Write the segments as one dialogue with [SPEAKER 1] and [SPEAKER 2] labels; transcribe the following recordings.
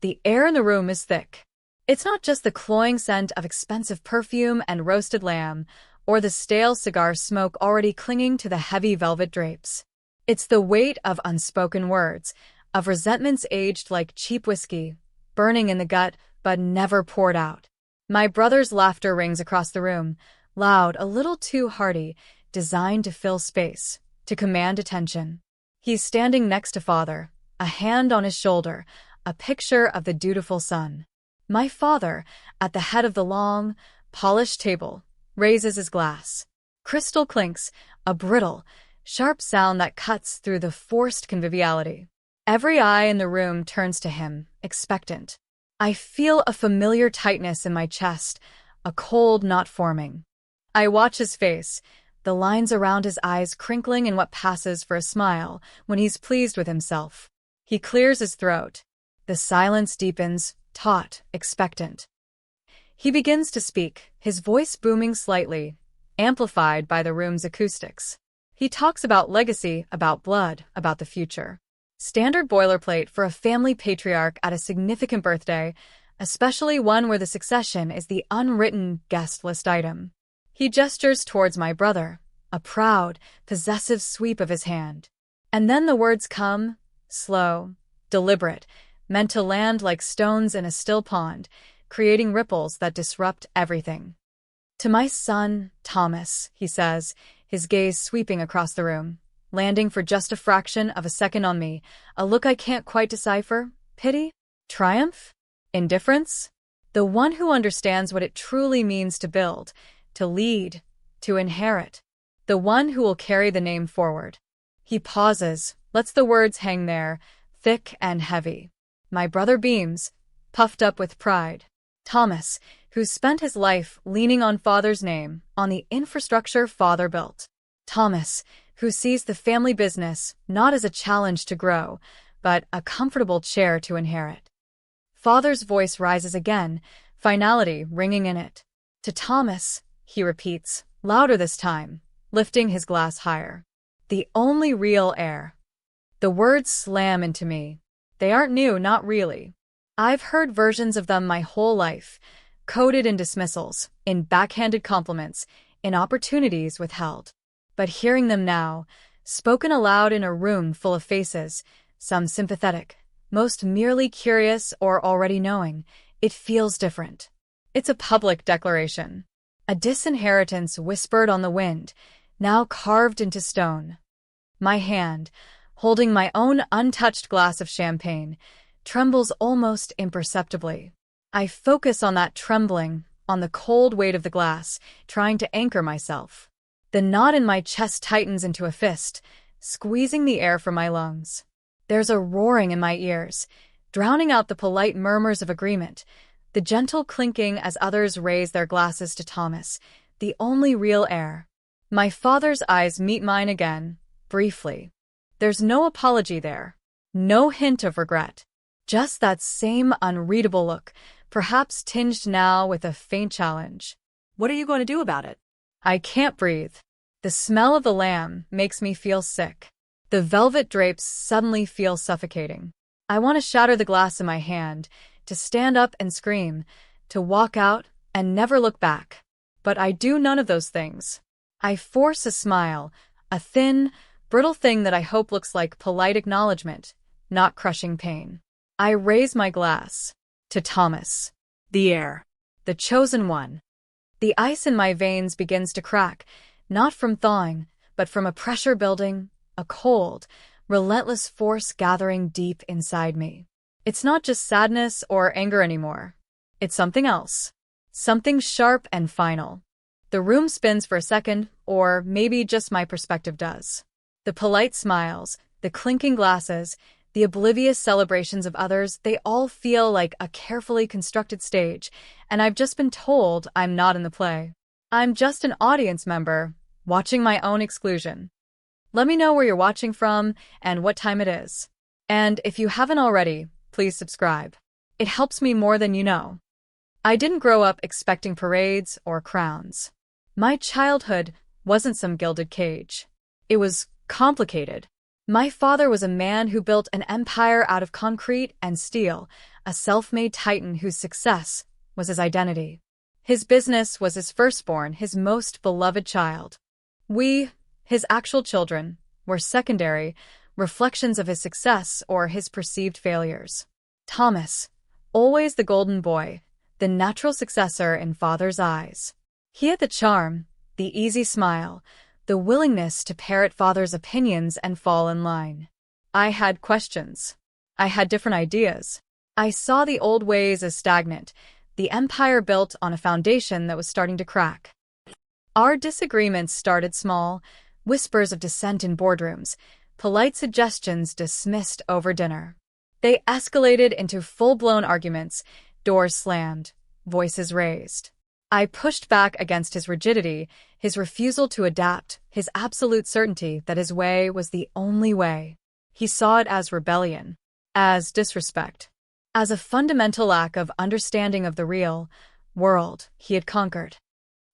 [SPEAKER 1] The air in the room is thick. It's not just the cloying scent of expensive perfume and roasted lamb, or the stale cigar smoke already clinging to the heavy velvet drapes. It's the weight of unspoken words, of resentments aged like cheap whiskey, burning in the gut but never poured out. My brother's laughter rings across the room, loud, a little too hearty, designed to fill space, to command attention. He's standing next to father, a hand on his shoulder, a picture of the dutiful son. My father, at the head of the long, polished table, raises his glass. Crystal clinks, a brittle, sharp sound that cuts through the forced conviviality. Every eye in the room turns to him, expectant. I feel a familiar tightness in my chest, a cold knot forming. I watch his face, the lines around his eyes crinkling in what passes for a smile when he's pleased with himself. He clears his throat. The silence deepens, taut, expectant. He begins to speak, his voice booming slightly, amplified by the room's acoustics. He talks about legacy, about blood, about the future. Standard boilerplate for a family patriarch at a significant birthday, especially one where the succession is the unwritten guest list item. He gestures towards my brother, a proud, possessive sweep of his hand. And then the words come, slow, deliberate, meant to land like stones in a still pond, creating ripples that disrupt everything. To my son, Thomas, he says, his gaze sweeping across the room, landing for just a fraction of a second on me, a look I can't quite decipher. Pity? Triumph? Indifference? The one who understands what it truly means to build, to lead, to inherit. The one who will carry the name forward. He pauses, lets the words hang there, thick and heavy. My brother beams, puffed up with pride. Thomas, who's spent his life leaning on father's name, on the infrastructure father built. Thomas, who sees the family business not as a challenge to grow, but a comfortable chair to inherit. Father's voice rises again, finality ringing in it. To Thomas, he repeats, louder this time, lifting his glass higher. The only real heir. The words slam into me. They aren't new, not really. I've heard versions of them my whole life, coded in dismissals, in backhanded compliments, in opportunities withheld. But hearing them now, spoken aloud in a room full of faces, some sympathetic, most merely curious or already knowing, it feels different. It's a public declaration. A disinheritance whispered on the wind, now carved into stone. My hand, holding my own untouched glass of champagne, trembles almost imperceptibly. I focus on that trembling, on the cold weight of the glass, trying to anchor myself. The knot in my chest tightens into a fist, squeezing the air from my lungs. There's a roaring in my ears, drowning out the polite murmurs of agreement, the gentle clinking as others raise their glasses to Thomas, the only real heir. My father's eyes meet mine again, briefly. There's no apology there, no hint of regret. Just that same unreadable look, perhaps tinged now with a faint challenge.
[SPEAKER 2] What are you going to do about it?
[SPEAKER 1] I can't breathe. The smell of the lamb makes me feel sick. The velvet drapes suddenly feel suffocating. I want to shatter the glass in my hand, to stand up and scream, to walk out and never look back. But I do none of those things. I force a smile, a thin, brittle thing that I hope looks like polite acknowledgement, not crushing pain. I raise my glass. To Thomas.
[SPEAKER 2] The heir.
[SPEAKER 1] The chosen one. The ice in my veins begins to crack, not from thawing, but from a pressure building, a cold, relentless force gathering deep inside me. It's not just sadness or anger anymore. It's something else. Something sharp and final. The room spins for a second, or maybe just my perspective does. The polite smiles, the clinking glasses, the oblivious celebrations of others, they all feel like a carefully constructed stage, and I've just been told I'm not in the play. I'm just an audience member, watching my own exclusion. Let me know where you're watching from and what time it is. And if you haven't already, please subscribe. It helps me more than you know. I didn't grow up expecting parades or crowns. My childhood wasn't some gilded cage. It was complicated. My father was a man who built an empire out of concrete and steel, a self-made titan whose success was his identity. His business was his firstborn, his most beloved child. We, his actual children, were secondary, reflections of his success or his perceived failures. Thomas, always the golden boy, the natural successor in father's eyes. He had the charm, the easy smile, the willingness to parrot father's opinions and fall in line. I had questions. I had different ideas. I saw the old ways as stagnant, the empire built on a foundation that was starting to crack. Our disagreements started small, whispers of dissent in boardrooms, polite suggestions dismissed over dinner. They escalated into full-blown arguments, doors slammed, voices raised. I pushed back against his rigidity, his refusal to adapt, his absolute certainty that his way was the only way. He saw it as rebellion, as disrespect, as a fundamental lack of understanding of the real world he had conquered.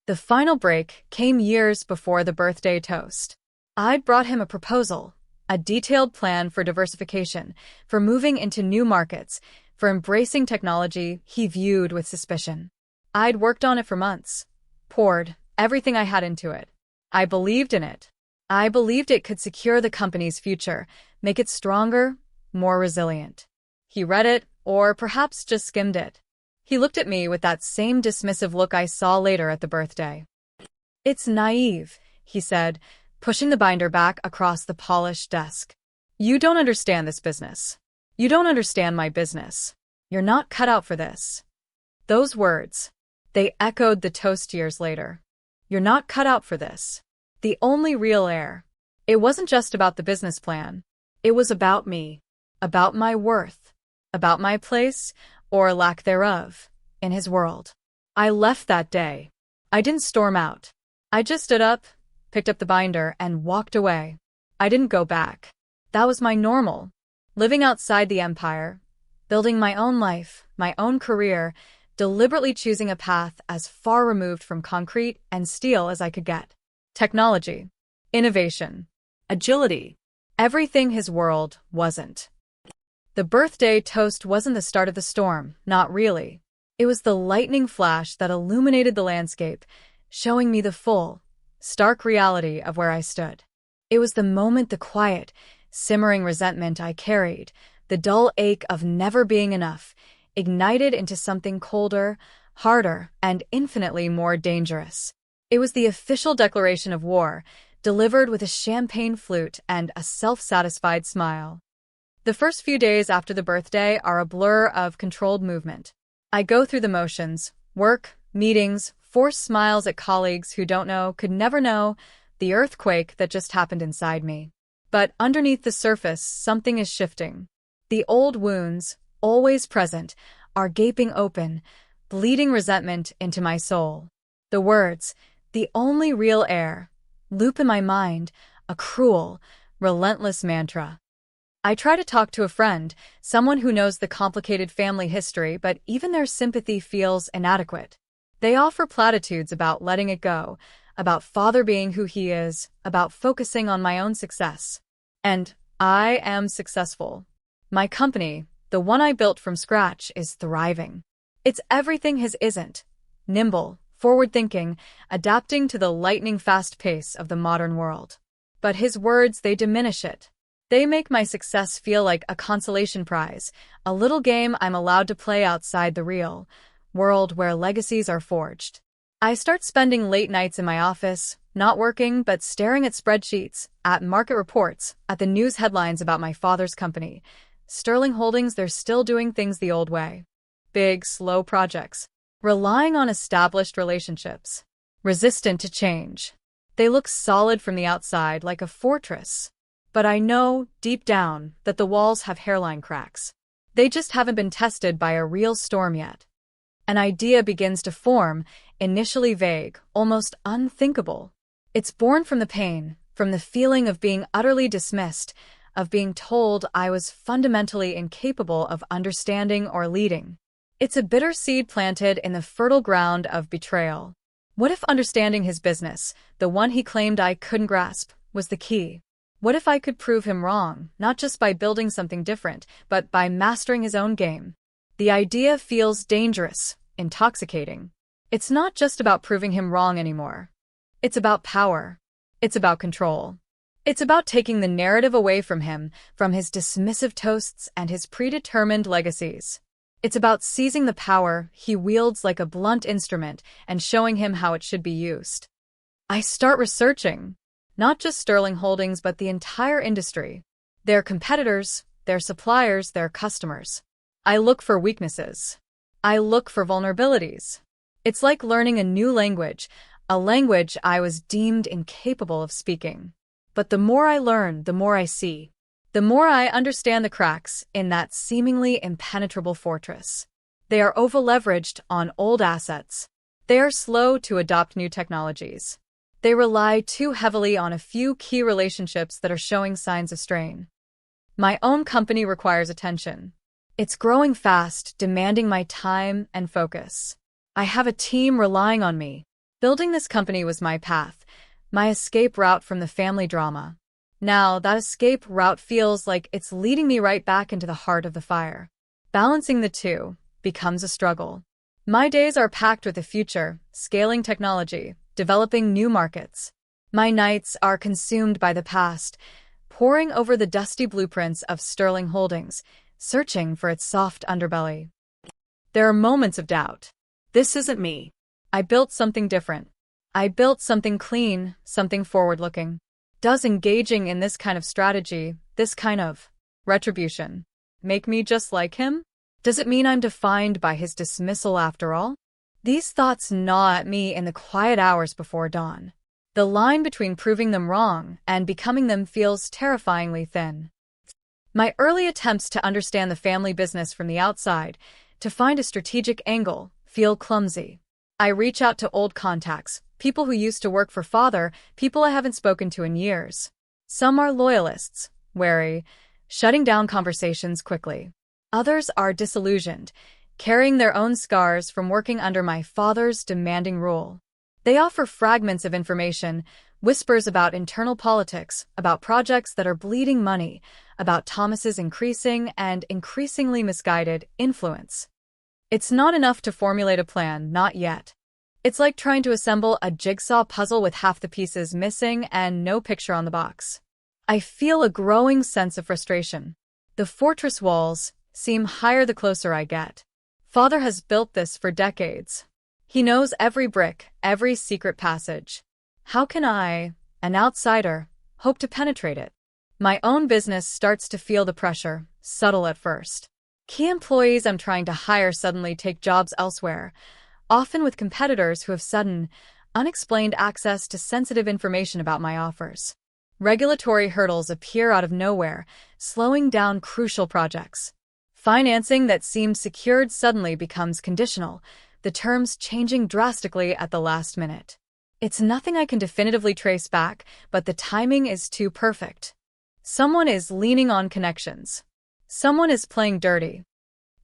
[SPEAKER 1] The final break came years before the birthday toast. I'd brought him a proposal, a detailed plan for diversification, for moving into new markets, for embracing technology he viewed with suspicion. I'd worked on it for months, poured everything I had into it. I believed in it. I believed it could secure the company's future, make it stronger, more resilient. He read it, or perhaps just skimmed it. He looked at me with that same dismissive look I saw later at the birthday. "It's naive," he said, pushing the binder back across the polished desk. "You don't understand this business. You don't understand my business. You're not cut out for this." Those words, they echoed the toast years later. You're not cut out for this. The only real heir. It wasn't just about the business plan. It was about me, about my worth, about my place, or lack thereof, in his world. I left that day. I didn't storm out. I just stood up, picked up the binder, and walked away. I didn't go back. That was my normal. Living outside the empire, building my own life, my own career, deliberately choosing a path as far removed from concrete and steel as I could get. Technology, innovation, agility, everything his world wasn't. The birthday toast wasn't the start of the storm, not really. It was the lightning flash that illuminated the landscape, showing me the full, stark reality of where I stood. It was the moment the quiet, simmering resentment I carried, the dull ache of never being enough, ignited into something colder, harder, and infinitely more dangerous. It was the official declaration of war, delivered with a champagne flute and a self-satisfied smile. The first few days after the birthday are a blur of controlled movement. I go through the motions, work, meetings, forced smiles at colleagues who don't know, could never know, the earthquake that just happened inside me. But underneath the surface, something is shifting. The old wounds, always present, are gaping open, bleeding resentment into my soul. The words, "the only real heir," loop in my mind, a cruel, relentless mantra. I try to talk to a friend, someone who knows the complicated family history, but even their sympathy feels inadequate. They offer platitudes about letting it go, about father being who he is, about focusing on my own success. And I am successful. My company, the one I built from scratch, is thriving. It's everything his isn't. Nimble, forward-thinking, adapting to the lightning-fast pace of the modern world. But his words, they diminish it. They make my success feel like a consolation prize, a little game I'm allowed to play outside the real world where legacies are forged. I start spending late nights in my office, not working but staring at spreadsheets, at market reports, at the news headlines about my father's company. Sterling Holdings, they're still doing things the old way. Big, slow projects, relying on established relationships, resistant to change. They look solid from the outside, like a fortress. But I know, deep down, that the walls have hairline cracks. They just haven't been tested by a real storm yet. An idea begins to form, initially vague, almost unthinkable. It's born from the pain, from the feeling of being utterly dismissed, of being told I was fundamentally incapable of understanding or leading. It's a bitter seed planted in the fertile ground of betrayal. What if understanding his business, the one he claimed I couldn't grasp, was the key? What if I could prove him wrong, not just by building something different, but by mastering his own game? The idea feels dangerous, intoxicating. It's not just about proving him wrong anymore. It's about power. It's about control. It's about taking the narrative away from him, from his dismissive toasts and his predetermined legacies. It's about seizing the power he wields like a blunt instrument and showing him how it should be used. I start researching, not just Sterling Holdings, but the entire industry. Their competitors, their suppliers, their customers. I look for weaknesses. I look for vulnerabilities. It's like learning a new language, a language I was deemed incapable of speaking. But the more I learn, the more I see. The more I understand the cracks in that seemingly impenetrable fortress. They are over-leveraged on old assets. They are slow to adopt new technologies. They rely too heavily on a few key relationships that are showing signs of strain. My own company requires attention. It's growing fast, demanding my time and focus. I have a team relying on me. Building this company was my path, my escape route from the family drama. Now, that escape route feels like it's leading me right back into the heart of the fire. Balancing the two becomes a struggle. My days are packed with the future, scaling technology, developing new markets. My nights are consumed by the past, poring over the dusty blueprints of Sterling Holdings, searching for its soft underbelly. There are moments of doubt.
[SPEAKER 2] This isn't me.
[SPEAKER 1] I built something different. I built something clean, something forward-looking. Does engaging in this kind of strategy, this kind of retribution, make me just like him? Does it mean I'm defined by his dismissal after all? These thoughts gnaw at me in the quiet hours before dawn. The line between proving them wrong and becoming them feels terrifyingly thin. My early attempts to understand the family business from the outside, to find a strategic angle, feel clumsy. I reach out to old contacts, people who used to work for father, people I haven't spoken to in years. Some are loyalists, wary, shutting down conversations quickly. Others are disillusioned, carrying their own scars from working under my father's demanding rule. They offer fragments of information, whispers about internal politics, about projects that are bleeding money, about Thomas's increasing and increasingly misguided influence. It's not enough to formulate a plan, not yet. It's like trying to assemble a jigsaw puzzle with half the pieces missing and no picture on the box. I feel a growing sense of frustration. The fortress walls seem higher the closer I get. Father has built this for decades. He knows every brick, every secret passage. How can I, an outsider, hope to penetrate it? My own business starts to feel the pressure, subtle at first. Key employees I'm trying to hire suddenly take jobs elsewhere, often with competitors who have sudden, unexplained access to sensitive information about my offers. Regulatory hurdles appear out of nowhere, slowing down crucial projects. Financing that seemed secured suddenly becomes conditional, the terms changing drastically at the last minute. It's nothing I can definitively trace back, but the timing is too perfect. Someone is leaning on connections. Someone is playing dirty.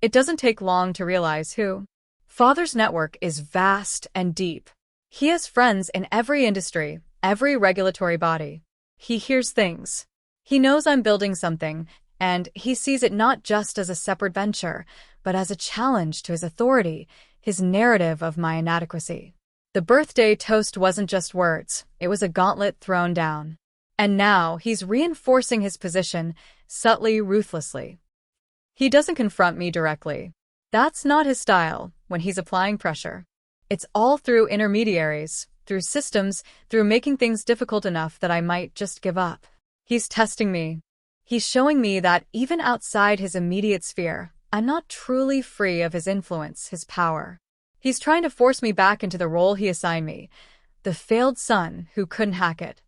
[SPEAKER 1] It doesn't take long to realize who. Father's network is vast and deep. He has friends in every industry, every regulatory body. He hears things. He knows I'm building something, and he sees it not just as a separate venture, but as a challenge to his authority, his narrative of my inadequacy. The birthday toast wasn't just words, it was a gauntlet thrown down. And now he's reinforcing his position, subtly, ruthlessly. He doesn't confront me directly. That's not his style when he's applying pressure. It's all through intermediaries, through systems, through making things difficult enough that I might just give up. He's testing me. He's showing me that even outside his immediate sphere, I'm not truly free of his influence, his power. He's trying to force me back into the role he assigned me, the failed son who couldn't hack it.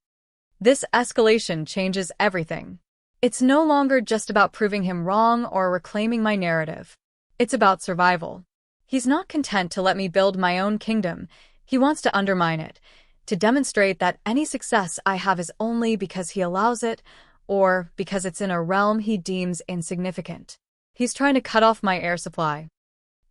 [SPEAKER 1] This escalation changes everything. It's no longer just about proving him wrong or reclaiming my narrative. It's about survival. He's not content to let me build my own kingdom. He wants to undermine it, to demonstrate that any success I have is only because he allows it, or because it's in a realm he deems insignificant. He's trying to cut off my air supply.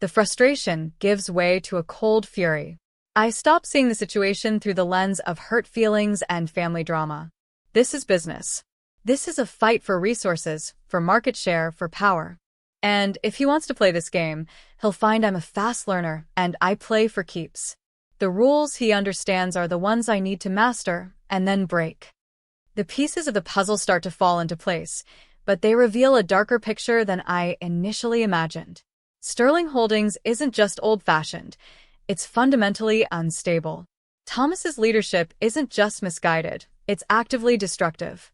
[SPEAKER 1] The frustration gives way to a cold fury. I stop seeing the situation through the lens of hurt feelings and family drama. This is business. This is a fight for resources, for market share, for power. And if he wants to play this game, he'll find I'm a fast learner and I play for keeps. The rules he understands are the ones I need to master and then break. The pieces of the puzzle start to fall into place, but they reveal a darker picture than I initially imagined. Sterling Holdings isn't just old-fashioned, it's fundamentally unstable. Thomas's leadership isn't just misguided, it's actively destructive.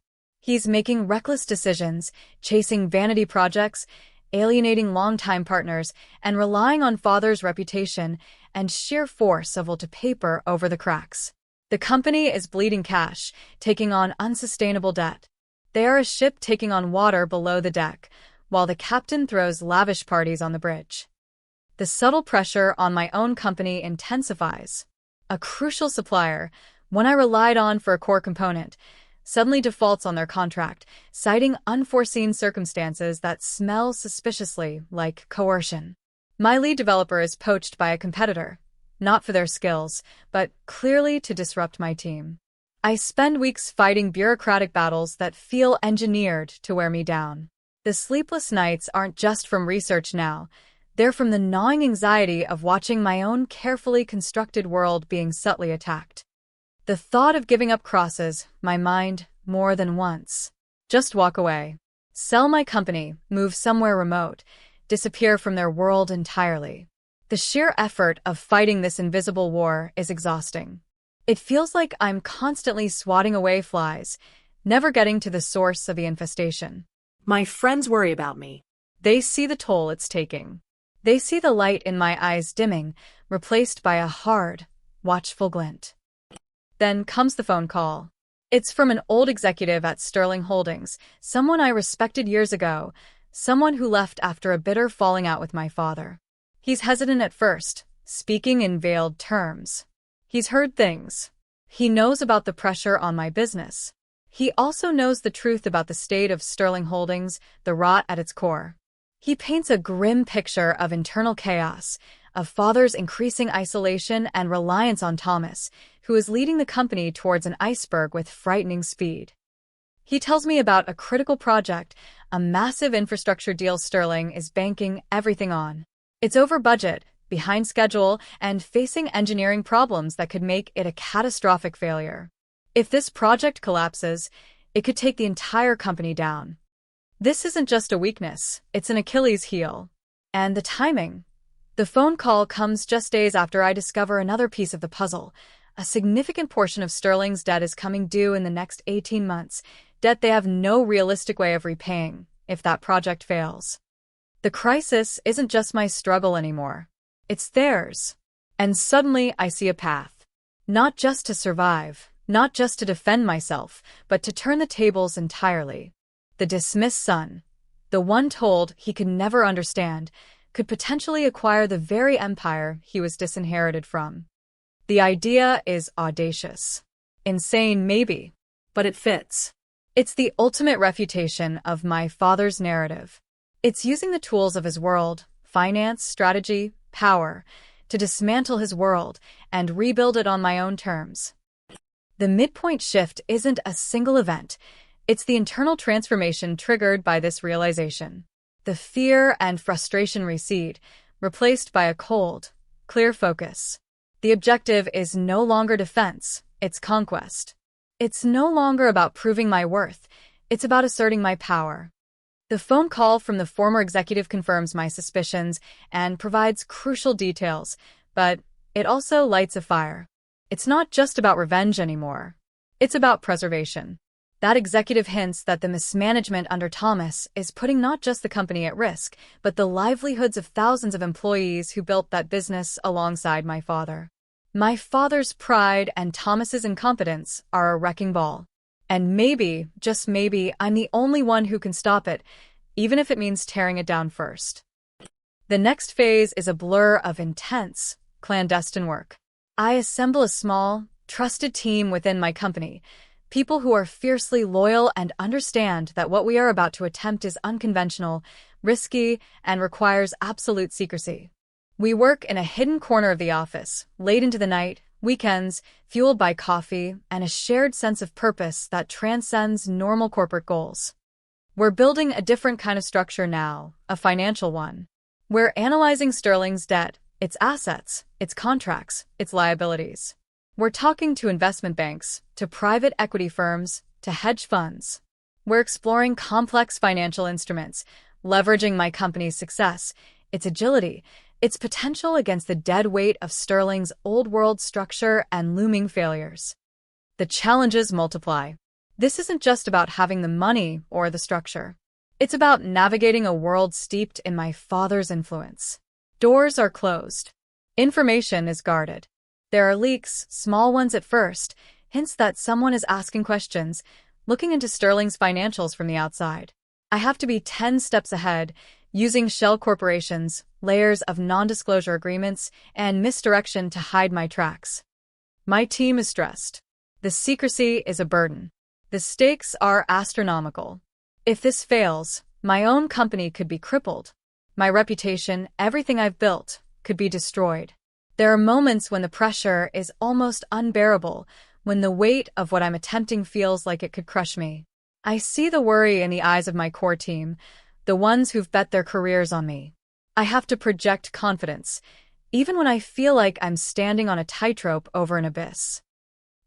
[SPEAKER 1] He's making reckless decisions, chasing vanity projects, alienating longtime partners, and relying on father's reputation and sheer force of will to paper over the cracks. The company is bleeding cash, taking on unsustainable debt. They are a ship taking on water below the deck, while the captain throws lavish parties on the bridge. The subtle pressure on my own company intensifies. A crucial supplier, one I relied on for a core component, suddenly defaults on their contract, citing unforeseen circumstances that smell suspiciously like coercion. My lead developer is poached by a competitor, not for their skills, but clearly to disrupt my team. I spend weeks fighting bureaucratic battles that feel engineered to wear me down. The sleepless nights aren't just from research now, they're from the gnawing anxiety of watching my own carefully constructed world being subtly attacked. The thought of giving up crosses my mind more than once. Just walk away. Sell my company, move somewhere remote, disappear from their world entirely. The sheer effort of fighting this invisible war is exhausting. It feels like I'm constantly swatting away flies, never getting to the source of the infestation.
[SPEAKER 2] My friends worry about me.
[SPEAKER 1] They see the toll it's taking. They see the light in my eyes dimming, replaced by a hard, watchful glint. Then comes the phone call. It's from an old executive at Sterling Holdings, someone I respected years ago, someone who left after a bitter falling out with my father. He's hesitant at first, speaking in veiled terms. He's heard things. He knows about the pressure on my business. He also knows the truth about the state of Sterling Holdings, the rot at its core. He paints a grim picture of internal chaos, of father's increasing isolation and reliance on Thomas, who is leading the company towards an iceberg with frightening speed. He tells me about a critical project, a massive infrastructure deal Sterling is banking everything on. It's over budget, behind schedule, and facing engineering problems that could make it a catastrophic failure. If this project collapses, it could take the entire company down. This isn't just a weakness, it's an Achilles heel. And the timing. The phone call comes just days after I discover another piece of the puzzle. A significant portion of Sterling's debt is coming due in the next 18 months, debt they have no realistic way of repaying if that project fails. The crisis isn't just my struggle anymore. It's theirs. And suddenly I see a path. Not just to survive, not just to defend myself, but to turn the tables entirely. The dismissed son, the one told he could never understand, could potentially acquire the very empire he was disinherited from. The idea is audacious. Insane, maybe, but it fits. It's the ultimate refutation of my father's narrative. It's using the tools of his world, finance, strategy, power, to dismantle his world and rebuild it on my own terms. The midpoint shift isn't a single event. It's the internal transformation triggered by this realization. The fear and frustration recede, replaced by a cold, clear focus. The objective is no longer defense, it's conquest. It's no longer about proving my worth, it's about asserting my power. The phone call from the former executive confirms my suspicions and provides crucial details, but it also lights a fire. It's not just about revenge anymore. It's about preservation. That executive hints that the mismanagement under Thomas is putting not just the company at risk, but the livelihoods of thousands of employees who built that business alongside my father. My father's pride and Thomas's incompetence are a wrecking ball. And maybe, just maybe, I'm the only one who can stop it, even if it means tearing it down first. The next phase is a blur of intense, clandestine work. I assemble a small, trusted team within my company, people who are fiercely loyal and understand that what we are about to attempt is unconventional, risky, and requires absolute secrecy. We work in a hidden corner of the office, late into the night, Weekends, fueled by coffee and a shared sense of purpose that transcends normal corporate goals. We're building a different kind of structure now, a financial one. We're analyzing Sterling's debt, its assets, its contracts, its liabilities. We're talking to investment banks, to private equity firms, to hedge funds. We're exploring complex financial instruments, leveraging my company's success, its agility, its potential against the dead weight of Sterling's old-world structure and looming failures. The challenges multiply. This isn't just about having the money or the structure. It's about navigating a world steeped in my father's influence. Doors are closed. Information is guarded. There are leaks, small ones at first, hints that someone is asking questions, looking into Sterling's financials from the outside. I have to be 10 steps ahead, using shell corporations, layers of non-disclosure agreements, and misdirection to hide my tracks. My team is stressed. The secrecy is a burden. The stakes are astronomical. If this fails, my own company could be crippled. My reputation, everything I've built, could be destroyed. There are moments when the pressure is almost unbearable, when the weight of what I'm attempting feels like it could crush me. I see the worry in the eyes of my core team, the ones who've bet their careers on me. I have to project confidence, even when I feel like I'm standing on a tightrope over an abyss.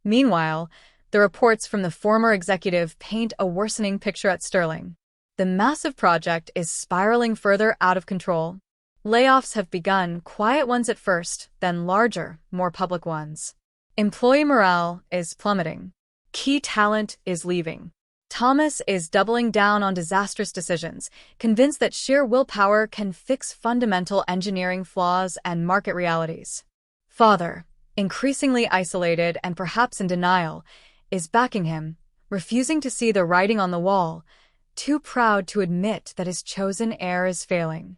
[SPEAKER 1] Meanwhile, the reports from the former executive paint a worsening picture at Sterling. The massive project is spiraling further out of control. Layoffs have begun, quiet ones at first, then larger, more public ones. Employee morale is plummeting. Key talent is leaving. Thomas is doubling down on disastrous decisions, convinced that sheer willpower can fix fundamental engineering flaws and market realities. Father, increasingly isolated and perhaps in denial, is backing him, refusing to see the writing on the wall, too proud to admit that his chosen heir is failing.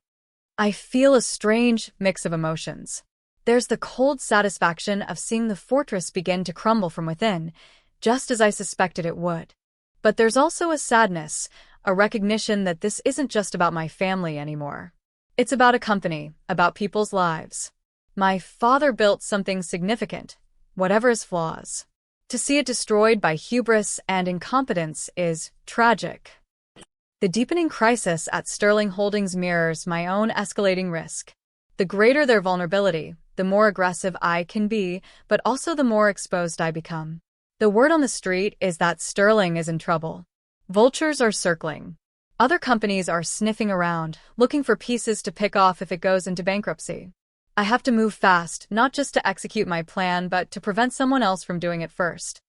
[SPEAKER 1] I feel a strange mix of emotions. There's the cold satisfaction of seeing the fortress begin to crumble from within, just as I suspected it would. But there's also a sadness, a recognition that this isn't just about my family anymore. It's about a company, about people's lives. My father built something significant, whatever his flaws. To see it destroyed by hubris and incompetence is tragic. The deepening crisis at Sterling Holdings mirrors my own escalating risk. The greater their vulnerability, the more aggressive I can be, but also the more exposed I become. The word on the street is that Sterling is in trouble. Vultures are circling. Other companies are sniffing around, looking for pieces to pick off if it goes into bankruptcy. I have to move fast, not just to execute my plan, but to prevent someone else from doing it first.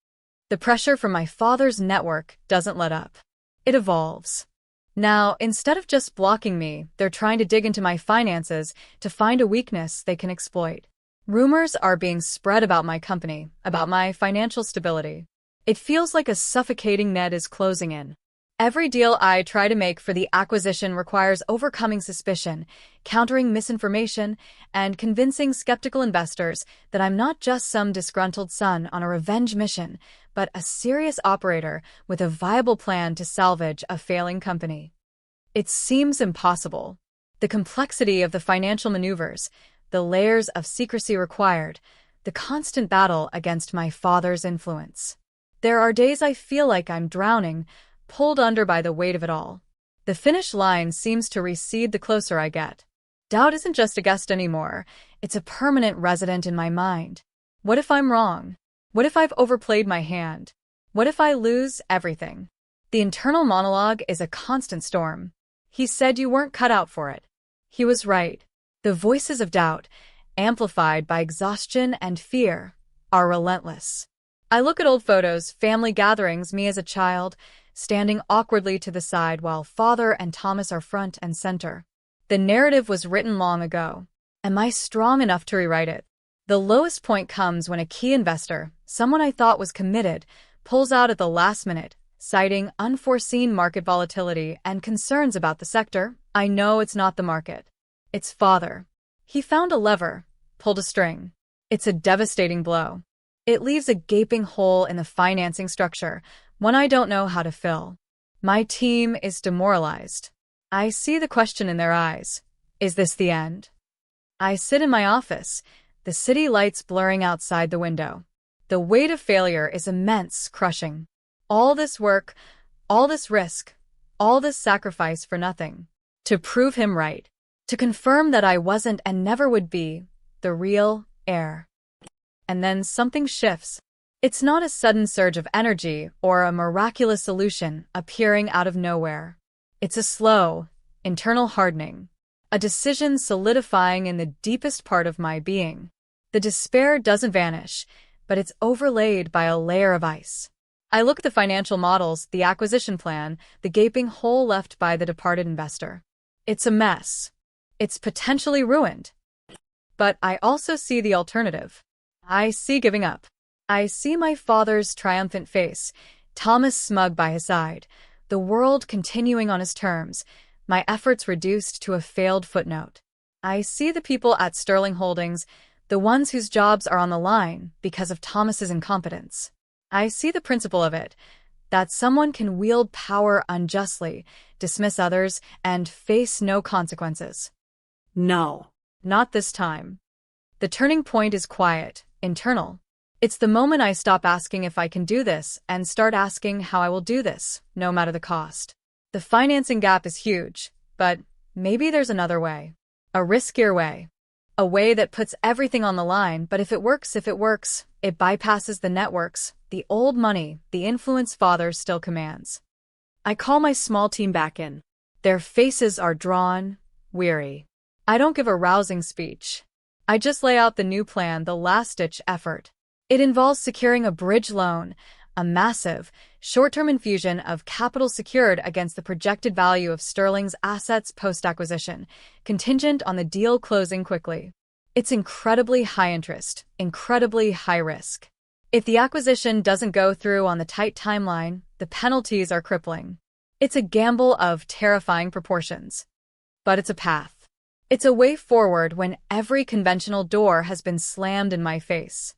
[SPEAKER 1] The pressure from my father's network doesn't let up. It evolves. Now, instead of just blocking me, they're trying to dig into my finances to find a weakness they can exploit. Rumors are being spread about my company, about my financial stability. It feels like a suffocating net is closing in. Every deal I try to make for the acquisition requires overcoming suspicion, countering misinformation, and convincing skeptical investors that I'm not just some disgruntled son on a revenge mission, but a serious operator with a viable plan to salvage a failing company. It seems impossible. The complexity of the financial maneuvers, the layers of secrecy required, the constant battle against my father's influence. There are days I feel like I'm drowning, pulled under by the weight of it all. The finish line seems to recede the closer I get. Doubt isn't just a guest anymore, it's a permanent resident in my mind. What if I'm wrong? What if I've overplayed my hand? What if I lose everything? The internal monologue is a constant storm. He said you weren't cut out for it. He was right. The voices of doubt, amplified by exhaustion and fear, are relentless. I look at old photos, family gatherings, me as a child, standing awkwardly to the side while Father and Thomas are front and center. The narrative was written long ago. Am I strong enough to rewrite it? The lowest point comes when a key investor, someone I thought was committed, pulls out at the last minute, citing unforeseen market volatility and concerns about the sector. I know it's not the market. It's Father. He found a lever, pulled a string. It's a devastating blow. It leaves a gaping hole in the financing structure, one I don't know how to fill. My team is demoralized. I see the question in their eyes. Is this the end? I sit in my office, the city lights blurring outside the window. The weight of failure is immense, crushing. All this work, all this risk, all this sacrifice for nothing. To prove him right. To confirm that I wasn't and never would be the real Heir. And then something shifts. It's not a sudden surge of energy or a miraculous solution appearing out of nowhere. It's a slow, internal hardening. A decision solidifying in the deepest part of my being. The despair doesn't vanish, but it's overlaid by a layer of ice. I look at the financial models, the acquisition plan, the gaping hole left by the departed investor. It's a mess. It's potentially ruined. But I also see the alternative. I see giving up. I see my father's triumphant face, Thomas smug by his side, the world continuing on his terms, my efforts reduced to a failed footnote. I see the people at Sterling Holdings, the ones whose jobs are on the line because of Thomas's incompetence. I see the principle of it, that someone can wield power unjustly, dismiss others, and face no consequences.
[SPEAKER 2] No.
[SPEAKER 1] Not this time. The turning point is quiet, internal. It's the moment I stop asking if I can do this and start asking how I will do this, no matter the cost. The financing gap is huge, but maybe there's another way. A riskier way. A way that puts everything on the line, but if it works, it bypasses the networks, the old money, the influence father still commands. I call my small team back in. Their faces are drawn, weary. I don't give a rousing speech. I just lay out the new plan, the last-ditch effort. It involves securing a bridge loan, a massive, short-term infusion of capital secured against the projected value of Sterling's assets post-acquisition, contingent on the deal closing quickly. It's incredibly high interest, incredibly high risk. If the acquisition doesn't go through on the tight timeline, the penalties are crippling. It's a gamble of terrifying proportions. But it's a path. It's a way forward when every conventional door has been slammed in my face.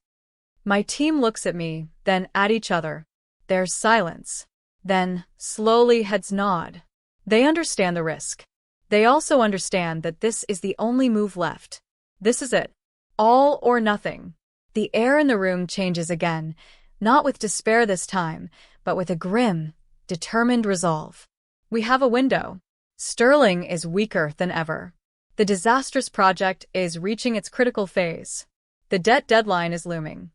[SPEAKER 1] My team looks at me, then at each other. There's silence. Then, slowly heads nod. They understand the risk. They also understand that this is the only move left. This is it. All or nothing. The air in the room changes again, not with despair this time, but with a grim, determined resolve. We have a window. Sterling is weaker than ever. The disastrous project is reaching its critical phase. The debt deadline is looming.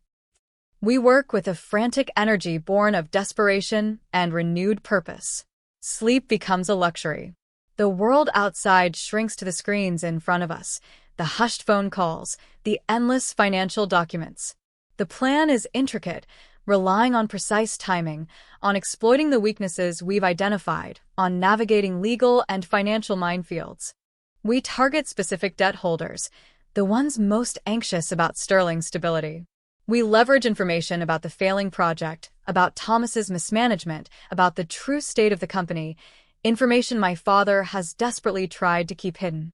[SPEAKER 1] We work with a frantic energy born of desperation and renewed purpose. Sleep becomes a luxury. The world outside shrinks to the screens in front of us, the hushed phone calls, the endless financial documents. The plan is intricate, relying on precise timing, on exploiting the weaknesses we've identified, on navigating legal and financial minefields. We target specific debt holders, the ones most anxious about Sterling's stability. We leverage information about the failing project, about Thomas's mismanagement, about the true state of the company, information my father has desperately tried to keep hidden.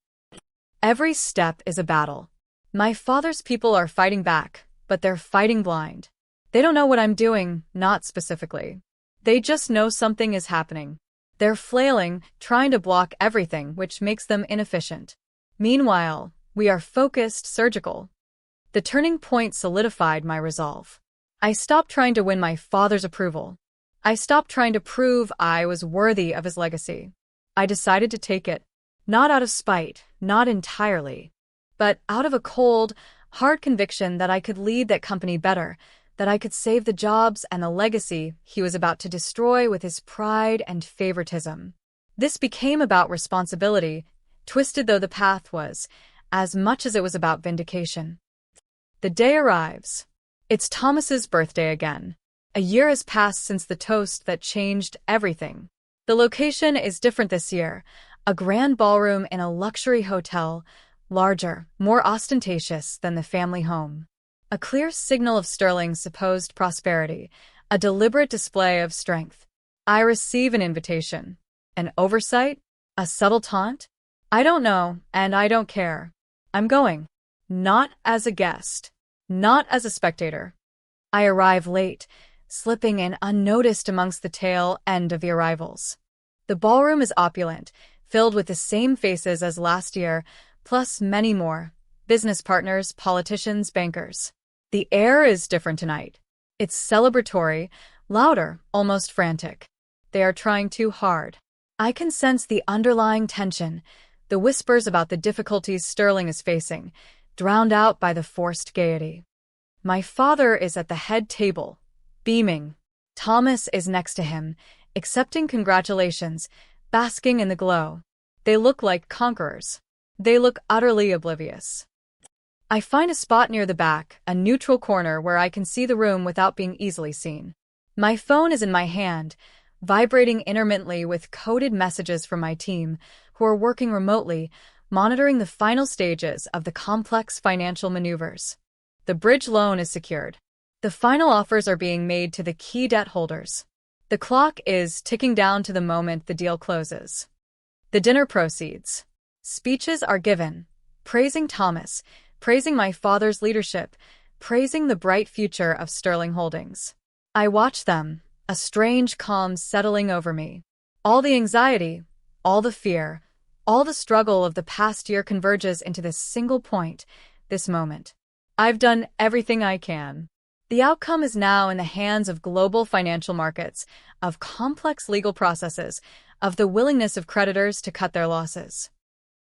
[SPEAKER 1] Every step is a battle. My father's people are fighting back, but they're fighting blind. They don't know what I'm doing, not specifically. They just know something is happening. They're flailing, trying to block everything, which makes them inefficient. Meanwhile, we are focused, surgical. The turning point solidified my resolve. I stopped trying to win my father's approval. I stopped trying to prove I was worthy of his legacy. I decided to take it, not out of spite, not entirely, but out of a cold, hard conviction that I could lead that company better, that I could save the jobs and the legacy he was about to destroy with his pride and favoritism. This became about responsibility, twisted though the path was, as much as it was about vindication. The day arrives. It's Thomas's birthday again. A year has passed since the toast that changed everything. The location is different this year, a grand ballroom in a luxury hotel, larger, more ostentatious than the family home. A clear signal of Sterling's supposed prosperity, a deliberate display of strength. I receive an invitation. An oversight? A subtle taunt? I don't know, and I don't care. I'm going. Not as a guest. Not as a spectator. I arrive late, slipping in unnoticed amongst the tail end of the arrivals. The ballroom is opulent, filled with the same faces as last year, plus many more, business partners, politicians, bankers. The air is different tonight. It's celebratory, louder, almost frantic. They are trying too hard. I can sense the underlying tension, the whispers about the difficulties Sterling is facing, drowned out by the forced gaiety. My father is at the head table, beaming. Thomas is next to him, accepting congratulations, basking in the glow. They look like conquerors. They look utterly oblivious. I find a spot near the back, a neutral corner where I can see the room without being easily seen. My phone is in my hand, vibrating intermittently with coded messages from my team, who are working remotely, monitoring the final stages of the complex financial maneuvers. The bridge loan is secured. The final offers are being made to the key debt holders. The clock is ticking down to the moment the deal closes. The dinner proceeds. Speeches are given, praising Thomas, praising my father's leadership, praising the bright future of Sterling Holdings. I watch them, a strange calm settling over me. All the anxiety, all the fear, all the struggle of the past year converges into this single point, this moment. I've done everything I can. The outcome is now in the hands of global financial markets, of complex legal processes, of the willingness of creditors to cut their losses.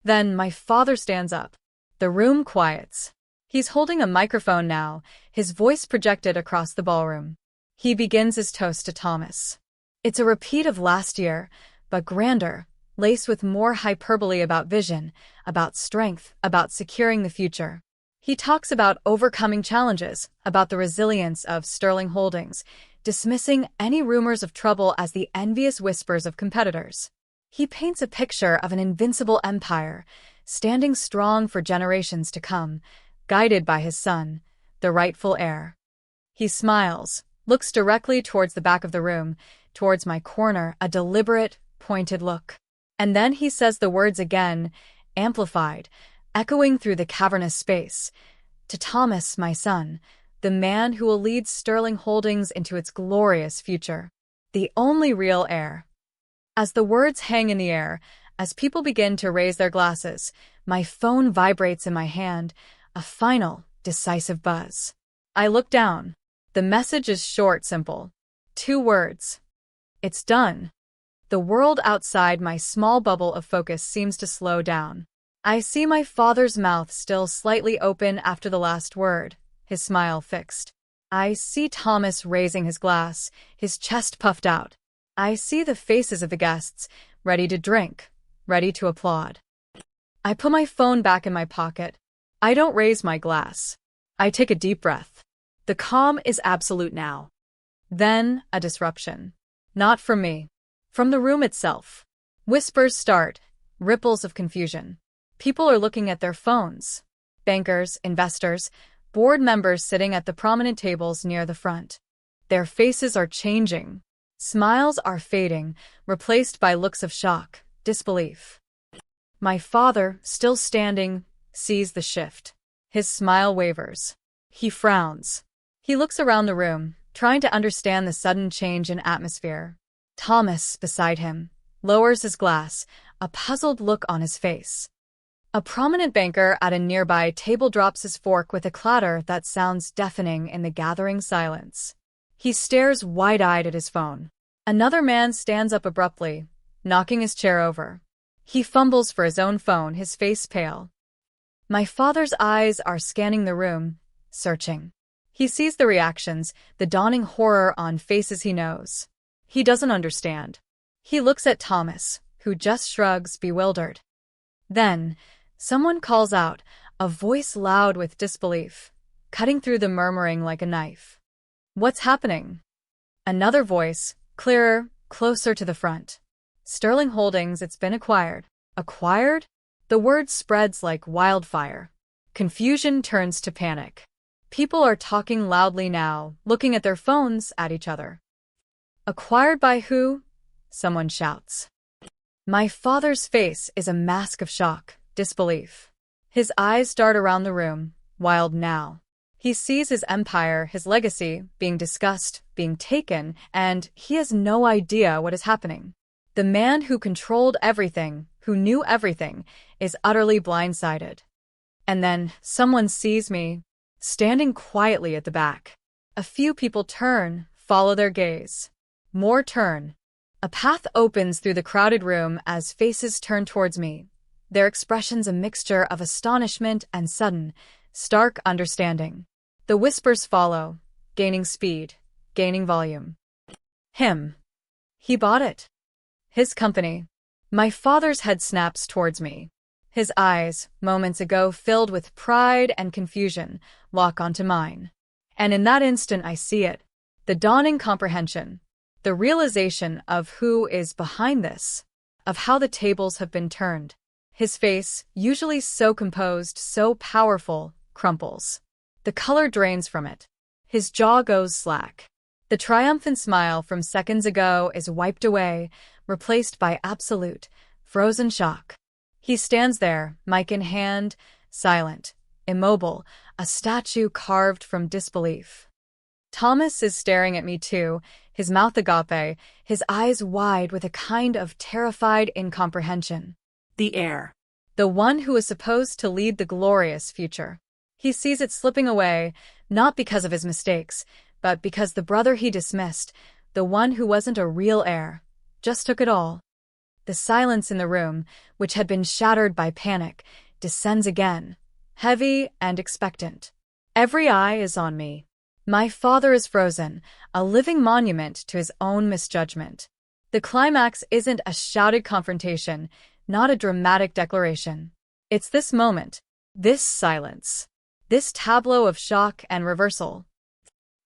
[SPEAKER 1] Then my father stands up. The room quiets. He's holding a microphone now, his voice projected across the ballroom. He begins his toast to Thomas. It's a repeat of last year, but grander, laced with more hyperbole about vision, about strength, about securing the future. He talks about overcoming challenges, about the resilience of Sterling Holdings, dismissing any rumors of trouble as the envious whispers of competitors. He paints a picture of an invincible empire, standing strong for generations to come, guided by his son, the rightful heir. He smiles, looks directly towards the back of the room, towards my corner, a deliberate, pointed look. And then he says the words again, amplified, echoing through the cavernous space. To Thomas, my son, the man who will lead Sterling Holdings into its glorious future. The only real heir. As the words hang in the air, as people begin to raise their glasses, my phone vibrates in my hand, a final, decisive buzz. I look down. The message is short, simple. 2 words. It's done. The world outside my small bubble of focus seems to slow down. I see my father's mouth still slightly open after the last word, his smile fixed. I see Thomas raising his glass, his chest puffed out. I see the faces of the guests, ready to drink, ready to applaud. I put my phone back in my pocket. I don't raise my glass. I take a deep breath.
[SPEAKER 2] The calm is absolute now.
[SPEAKER 1] Then, a disruption. Not from me. From the room itself. Whispers start, ripples of confusion. People are looking at their phones. Bankers, investors, board members sitting at the prominent tables near the front. Their faces are changing. Smiles are fading, replaced by looks of shock, disbelief. My father, still standing, sees the shift. His smile wavers. He frowns. He looks around the room, trying to understand the sudden change in atmosphere. Thomas, beside him, lowers his glass, a puzzled look on his face. A prominent banker at a nearby table drops his fork with a clatter that sounds deafening in the gathering silence. He stares wide-eyed at his phone. Another man stands up abruptly, knocking his chair over. He fumbles for his own phone, his face pale. My father's eyes are scanning the room, searching. He sees the reactions, the dawning horror on faces he knows. He doesn't understand. He looks at Thomas, who just shrugs, bewildered. Then, someone calls out, a voice loud with disbelief, cutting through the murmuring like a knife. What's happening? Another voice, clearer, closer to the front. Sterling Holdings, it's been acquired. Acquired? The word spreads like wildfire. Confusion turns to panic. People are talking loudly now, looking at their phones at each other. Acquired by who? Someone shouts. My father's face is a mask of shock, disbelief. His eyes dart around the room, wild now. He sees his empire, his legacy, being discussed, being taken, and he has no idea what is happening. The man who controlled everything, who knew everything, is utterly blindsided. And then someone sees me, standing quietly at the back. A few people turn, follow their gaze. More turn. A path opens through the crowded room as faces turn towards me, their expressions a mixture of astonishment and sudden, stark understanding. The whispers follow, gaining speed, gaining volume. Him. He bought it. His company. My father's head snaps towards me. His eyes, moments ago filled with pride and confusion, lock onto mine. And in that instant I see it. The dawning comprehension. The realization of who is behind this. Of how the tables have been turned. His face, usually so composed, so powerful, crumples. The color drains from it. His jaw goes slack. The triumphant smile from seconds ago is wiped away, replaced by absolute, frozen shock. He stands there, mic in hand, silent, immobile, a statue carved from disbelief. Thomas is staring at me too, his mouth agape, his eyes wide with a kind of terrified incomprehension.
[SPEAKER 2] The heir.
[SPEAKER 1] The one who is supposed to lead the glorious future. He sees it slipping away, not because of his mistakes, but because the brother he dismissed, the one who wasn't a real heir, just took it all. The silence in the room, which had been shattered by panic, descends again, heavy and expectant. Every eye is on me. My father is frozen, a living monument to his own misjudgment. The climax isn't a shouted confrontation, not a dramatic declaration. It's this moment, this silence, this tableau of shock and reversal.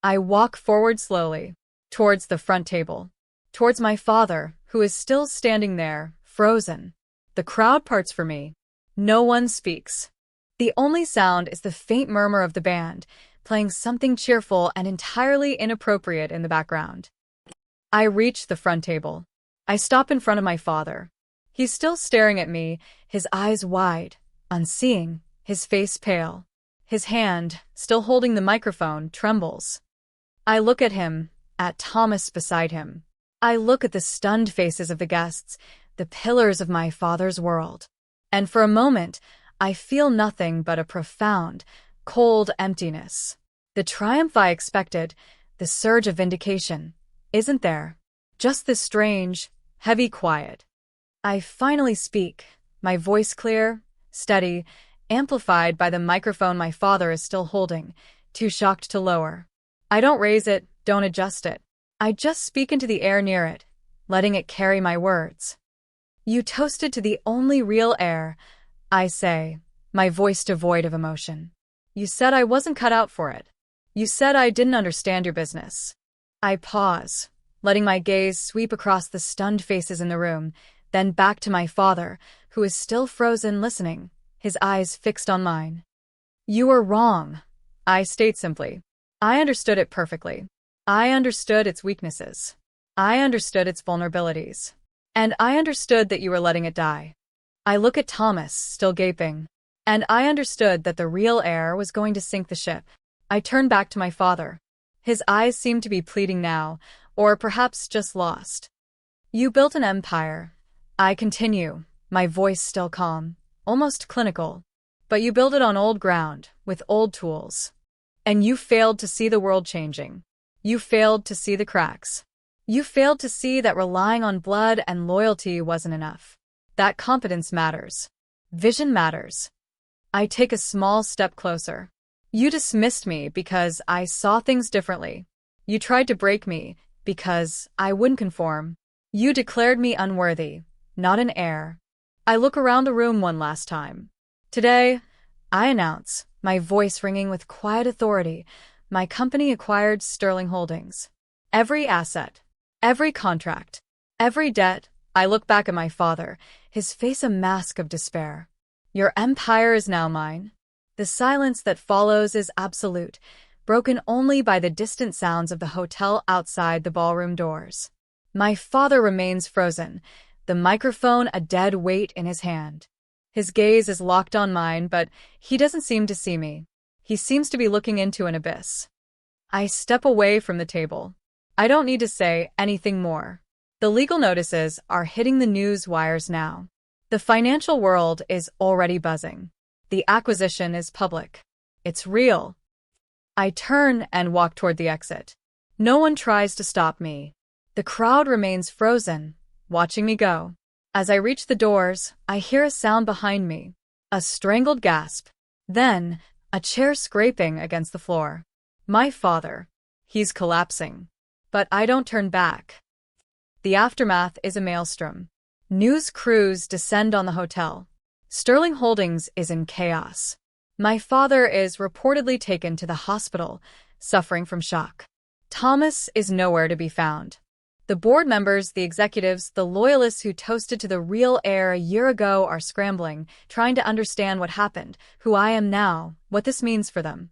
[SPEAKER 1] I walk forward slowly, towards the front table, towards my father, who is still standing there, frozen. The crowd parts for me. No one speaks. The only sound is the faint murmur of the band, playing something cheerful and entirely inappropriate in the background. I reach the front table. I stop in front of my father. He's still staring at me, his eyes wide, unseeing, his face pale. His hand, still holding the microphone, trembles. I look at him, at Thomas beside him. I look at the stunned faces of the guests, the pillars of my father's world. And for a moment, I feel nothing but a profound, cold emptiness. The triumph I expected, the surge of vindication, isn't there. Just this strange, heavy quiet. I finally speak, my voice clear, steady, amplified by the microphone my father is still holding, too shocked to lower. I don't raise it, don't adjust it. I just speak into the air near it, letting it carry my words. You toasted to the only real heir, I say, my voice devoid of emotion. You said I wasn't cut out for it. You said I didn't understand your business. I pause, letting my gaze sweep across the stunned faces in the room, then back to my father, who is still frozen listening, his eyes fixed on mine. You were wrong, I state simply. I understood it perfectly. I understood its weaknesses. I understood its vulnerabilities. And I understood that you were letting it die. I look at Thomas, still gaping. And I understood that the real heir was going to sink the ship. I turn back to my father. His eyes seem to be pleading now, or perhaps just lost. You built an empire. I continue, my voice still calm, almost clinical. But you built it on old ground, with old tools. And you failed to see the world changing. You failed to see the cracks. You failed to see that relying on blood and loyalty wasn't enough. That competence matters. Vision matters. I take a small step closer. You dismissed me because I saw things differently. You tried to break me because I wouldn't conform. You declared me unworthy, not an heir. I look around the room one last time. Today, I announce, my voice ringing with quiet authority, my company acquired Sterling Holdings. Every asset, every contract, every debt. I look back at my father, his face a mask of despair. Your empire is now mine. The silence that follows is absolute, broken only by the distant sounds of the hotel outside the ballroom doors. My father remains frozen, the microphone a dead weight in his hand. His gaze is locked on mine, but he doesn't seem to see me. He seems to be looking into an abyss. I step away from the table. I don't need to say anything more. The legal notices are hitting the news wires now. The financial world is already buzzing. The acquisition is public. It's real. I turn and walk toward the exit. No one tries to stop me. The crowd remains frozen, watching me go. As I reach the doors, I hear a sound behind me. A strangled gasp. Then, a chair scraping against the floor. My father. He's collapsing. But I don't turn back. The aftermath is a maelstrom. News crews descend on the hotel. Sterling Holdings is in chaos. My father is reportedly taken to the hospital, suffering from shock. Thomas is nowhere to be found. The board members, the executives, the loyalists who toasted to the real heir a year ago are scrambling, trying to understand what happened, who I am now, what this means for them.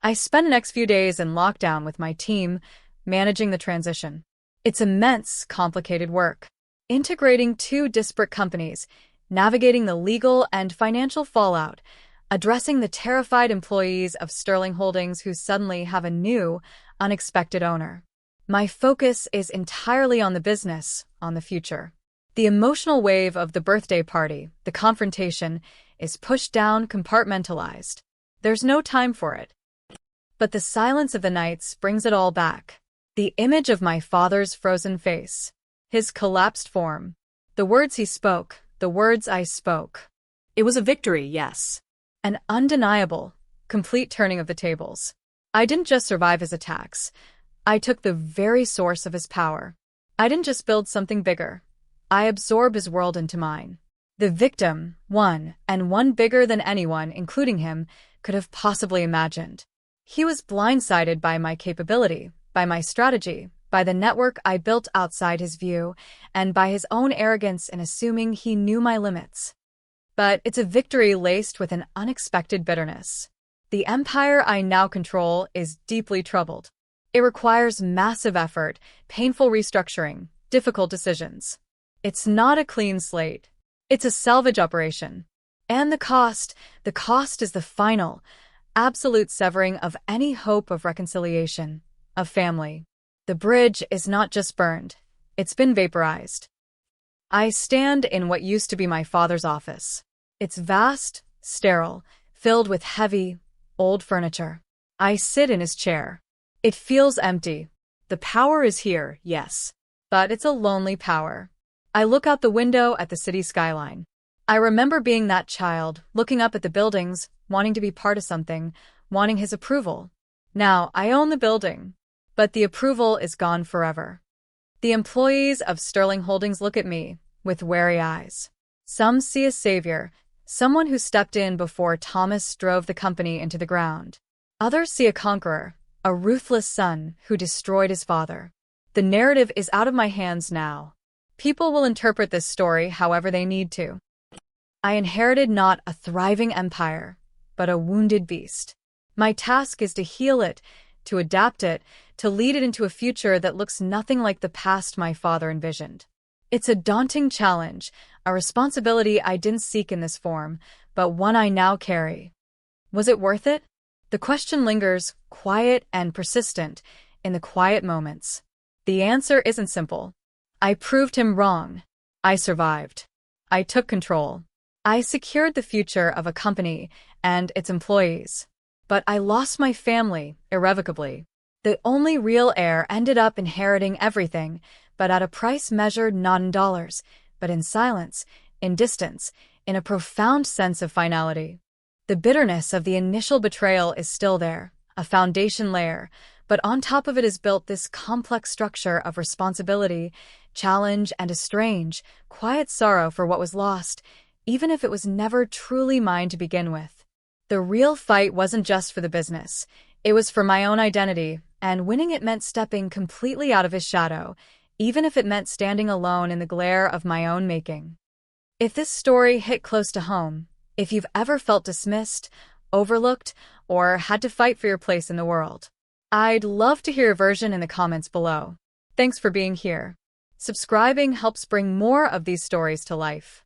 [SPEAKER 1] I spend the next few days in lockdown with my team, managing the transition. It's immense, complicated work. Integrating two disparate companies, navigating the legal and financial fallout, addressing the terrified employees of Sterling Holdings who suddenly have a new, unexpected owner. My focus is entirely on the business, on the future. The emotional wave of the birthday party, the confrontation, is pushed down, compartmentalized. There's no time for it. But the silence of the nights brings it all back. The image of my father's frozen face, his collapsed form, the words he spoke, the words I spoke.
[SPEAKER 2] It was a victory, yes.
[SPEAKER 1] An undeniable, complete turning of the tables. I didn't just survive his attacks. I took the very source of his power. I didn't just build something bigger. I absorbed his world into mine. The victim, one, and one bigger than anyone, including him, could have possibly imagined. He was blindsided by my capability, by my strategy, by the network I built outside his view, and by his own arrogance in assuming he knew my limits. But it's a victory laced with an unexpected bitterness. The empire I now control is deeply troubled. It requires massive effort, painful restructuring, difficult decisions. It's not a clean slate. It's a salvage operation. And the cost is the final, absolute severing of any hope of reconciliation, of family. The bridge is not just burned, it's been vaporized. I stand in what used to be my father's office. It's vast, sterile, filled with heavy, old furniture. I sit in his chair. It feels empty. The power is here, yes, but it's a lonely power. I look out the window at the city skyline. I remember being that child, looking up at the buildings, wanting to be part of something, wanting his approval. Now, I own the building, but the approval is gone forever. The employees of Sterling Holdings look at me with wary eyes. Some see a savior, someone who stepped in before Thomas drove the company into the ground. Others see a conqueror, a ruthless son who destroyed his father. The narrative is out of my hands now. People will interpret this story however they need to. I inherited not a thriving empire, but a wounded beast. My task is to heal it, to adapt it, to lead it into a future that looks nothing like the past my father envisioned. It's a daunting challenge, a responsibility I didn't seek in this form, but one I now carry. Was it worth it? The question lingers, quiet and persistent, in the quiet moments. The answer isn't simple. I proved him wrong. I survived. I took control. I secured the future of a company and its employees. But I lost my family, irrevocably. The only real heir ended up inheriting everything, but at a price measured not in dollars, but in silence, in distance, in a profound sense of finality. The bitterness of the initial betrayal is still there, a foundation layer, but on top of it is built this complex structure of responsibility, challenge, and a strange, quiet sorrow for what was lost, even if it was never truly mine to begin with. The real fight wasn't just for the business. It was for my own identity, and winning it meant stepping completely out of his shadow, even if it meant standing alone in the glare of my own making. If this story hit close to home, if you've ever felt dismissed, overlooked, or had to fight for your place in the world, I'd love to hear your version in the comments below. Thanks for being here. Subscribing helps bring more of these stories to life.